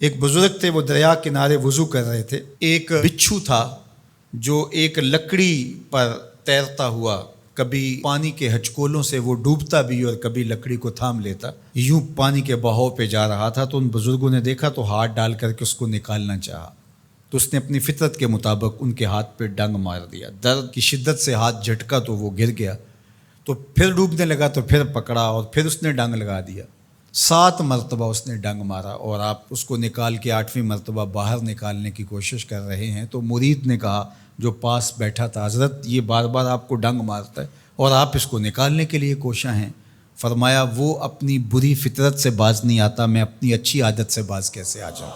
ایک بزرگ تھے، وہ دریا کنارے وضو کر رہے تھے. ایک بچھو تھا جو ایک لکڑی پر تیرتا ہوا، کبھی پانی کے ہچکولوں سے وہ ڈوبتا بھی اور کبھی لکڑی کو تھام لیتا، یوں پانی کے بہاؤ پہ جا رہا تھا. تو ان بزرگوں نے دیکھا تو ہاتھ ڈال کر کے اس کو نکالنا چاہا، تو اس نے اپنی فطرت کے مطابق ان کے ہاتھ پہ ڈنگ مار دیا. درد کی شدت سے ہاتھ جھٹکا تو وہ گر گیا. تو پھر ڈوبنے لگا تو پھر پکڑا اور پھر اس نے ڈنگ لگا دیا. 7 مرتبہ اس نے ڈنگ مارا اور آپ اس کو نکال کے 8ویں مرتبہ باہر نکالنے کی کوشش کر رہے ہیں. تو مرید نے کہا جو پاس بیٹھا تھا، حضرت یہ بار بار آپ کو ڈنگ مارتا ہے اور آپ اس کو نکالنے کے لیے کوشاں ہیں. فرمایا وہ اپنی بری فطرت سے باز نہیں آتا، میں اپنی اچھی عادت سے باز کیسے آ جاؤں.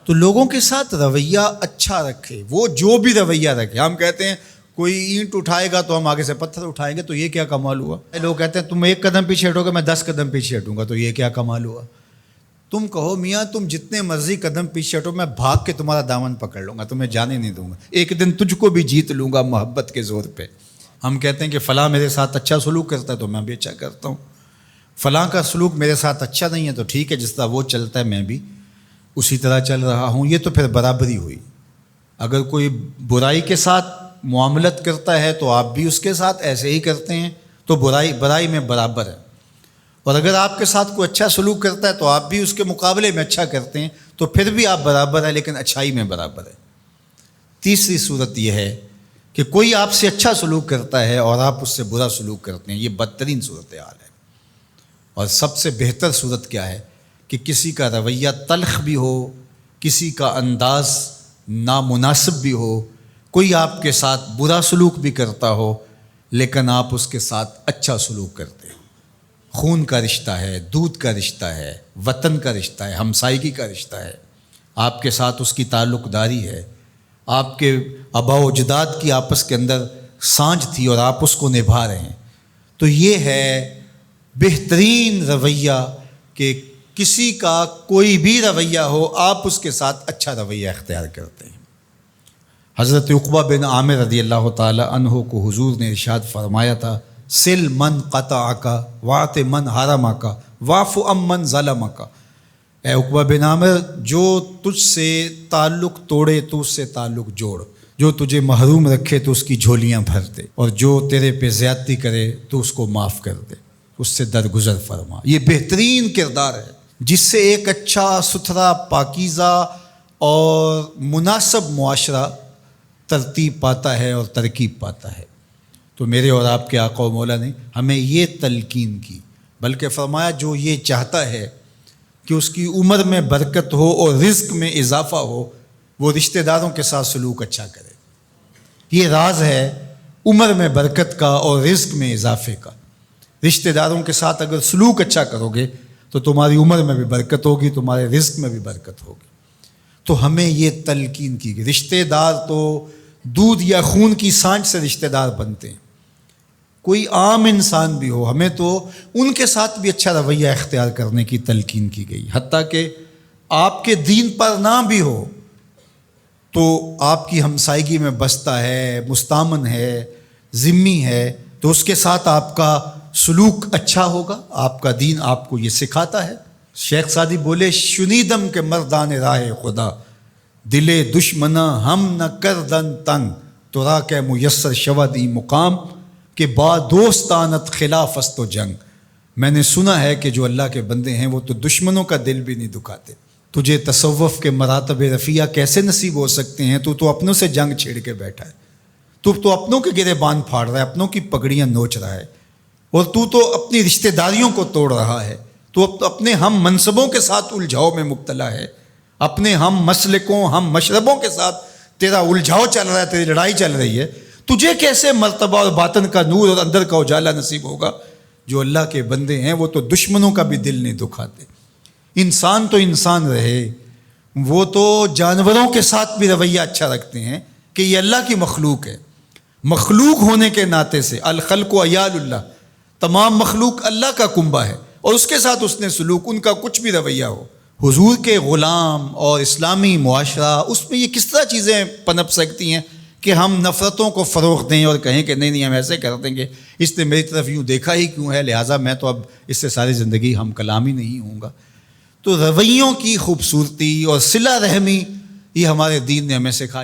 تو لوگوں کے ساتھ رویہ اچھا رکھے، وہ جو بھی رویہ رکھے. ہم کہتے ہیں کوئی اینٹ اٹھائے گا تو ہم آگے سے پتھر اٹھائیں گے، تو یہ کیا کمال ہوا. لوگ کہتے ہیں تم 1 قدم پیچھے ہٹو گے میں 10 قدم پیچھے ہٹوں گا، تو یہ کیا کمال ہوا. تم کہو میاں تم جتنے مرضی قدم پیچھے ہٹو، میں بھاگ کے تمہارا دامن پکڑ لوں گا، تمہیں جانے نہیں دوں گا، ایک دن تجھ کو بھی جیت لوں گا محبت کے زور پہ. ہم کہتے ہیں کہ فلاں میرے ساتھ اچھا سلوک کرتا ہے تو میں بھی اچھا کرتا ہوں، فلاں کا سلوک میرے ساتھ اچھا نہیں ہے تو ٹھیک ہے، جس طرح وہ چلتا ہے میں بھی اسی طرح چل رہا ہوں. یہ تو پھر برابری ہوئی. اگر کوئی برائی کے ساتھ معاملت کرتا ہے تو آپ بھی اس کے ساتھ ایسے ہی کرتے ہیں، تو برائی میں برابر ہے. اور اگر آپ کے ساتھ کوئی اچھا سلوک کرتا ہے تو آپ بھی اس کے مقابلے میں اچھا کرتے ہیں، تو پھر بھی آپ برابر ہیں لیکن اچھائی میں برابر ہے. تیسری صورت یہ ہے کہ کوئی آپ سے اچھا سلوک کرتا ہے اور آپ اس سے برا سلوک کرتے ہیں، یہ بدترین صورتحال ہے. اور سب سے بہتر صورت کیا ہے کہ کسی کا رویہ تلخ بھی ہو، کسی کا انداز نامناسب بھی ہو، کوئی آپ کے ساتھ برا سلوک بھی کرتا ہو لیکن آپ اس کے ساتھ اچھا سلوک کرتے ہیں. خون کا رشتہ ہے، دودھ کا رشتہ ہے، وطن کا رشتہ ہے، ہمسائیگی کا رشتہ ہے، آپ کے ساتھ اس کی تعلق داری ہے، آپ کے آبا و اجداد کی آپس کے اندر سانجھ تھی اور آپ اس کو نبھا رہے ہیں. تو یہ ہے بہترین رویہ کہ کسی کا کوئی بھی رویہ ہو آپ اس کے ساتھ اچھا رویہ اختیار کرتے ہیں. حضرت عقبہ بن عامر رضی اللہ تعالی عنہ کو حضور نے ارشاد فرمایا تھا، سل من قطعک واعط من حرمک واعف عن من ظلمک. اے عقبہ بن عامر، جو تجھ سے تعلق توڑے تو اس سے تعلق جوڑ، جو تجھے محروم رکھے تو اس کی جھولیاں بھر دے، اور جو تیرے پہ زیادتی کرے تو اس کو معاف کر دے، اس سے درگزر فرما. یہ بہترین کردار ہے جس سے ایک اچھا ستھرا پاکیزہ اور مناسب معاشرہ ترتیب پاتا ہے اور ترکیب پاتا ہے. تو میرے اور آپ کے آقا و مولا نے ہمیں یہ تلقین کی، بلکہ فرمایا جو یہ چاہتا ہے کہ اس کی عمر میں برکت ہو اور رزق میں اضافہ ہو، وہ رشتہ داروں کے ساتھ سلوک اچھا کرے. یہ راز ہے عمر میں برکت کا اور رزق میں اضافے کا. رشتہ داروں کے ساتھ اگر سلوک اچھا کرو گے تو تمہاری عمر میں بھی برکت ہوگی، تمہارے رزق میں بھی برکت ہوگی. تو ہمیں یہ تلقین کی گئی. رشتہ دار تو دودھ یا خون کی سانجھ سے رشتہ دار بنتے ہیں، کوئی عام انسان بھی ہو، ہمیں تو ان کے ساتھ بھی اچھا رویہ اختیار کرنے کی تلقین کی گئی. حتیٰ کہ آپ کے دین پر نہ بھی ہو تو آپ کی ہمسائیگی میں بستا ہے، مستامن ہے، ذمی ہے، تو اس کے ساتھ آپ کا سلوک اچھا ہوگا. آپ کا دین آپ کو یہ سکھاتا ہے. شیخ سعدی بولے، شنیدم کے مردان راہ خدا، دلے دشمنا ہم نہ کردن تنگ، تو را کے میسر شودی مقام کہ با دوستانت خلاف است و جنگ. میں نے سنا ہے کہ جو اللہ کے بندے ہیں وہ تو دشمنوں کا دل بھی نہیں دکھاتے. تجھے تصوف کے مراتب رفیع کیسے نصیب ہو سکتے ہیں؟ تو اپنوں سے جنگ چھیڑ کے بیٹھا ہے، تو اپنوں کے گریبان پھاڑ رہا ہے، اپنوں کی پگڑیاں نوچ رہا ہے، اور تو اپنی رشتہ داریوں کو توڑ رہا ہے. تو اپنے ہم منصبوں کے ساتھ الجھاؤ میں مبتلا ہے، اپنے ہم مسلکوں ہم مشربوں کے ساتھ تیرا الجھاؤ چل رہا ہے، تیری لڑائی چل رہی ہے. تجھے کیسے مرتبہ اور باطن کا نور اور اندر کا اجالا نصیب ہوگا؟ جو اللہ کے بندے ہیں وہ تو دشمنوں کا بھی دل نہیں دکھاتے. انسان تو انسان رہے، وہ تو جانوروں کے ساتھ بھی رویہ اچھا رکھتے ہیں کہ یہ اللہ کی مخلوق ہے. مخلوق ہونے کے ناطے سے الخلق و عیال اللہ، تمام مخلوق اللہ کا کنبہ ہے، اور اس کے ساتھ اس نے سلوک، ان کا کچھ بھی رویہ ہو. حضور کے غلام اور اسلامی معاشرہ، اس میں یہ کس طرح چیزیں پنپ سکتی ہیں کہ ہم نفرتوں کو فروغ دیں اور کہیں کہ نہیں ہم ایسے کر دیں گے، اس نے میری طرف یوں دیکھا ہی کیوں ہے، لہٰذا میں تو اب اس سے ساری زندگی ہم کلام ہی نہیں ہوں گا. تو رویوں کی خوبصورتی اور صلہ رحمی یہ ہمارے دین نے ہمیں سکھائی.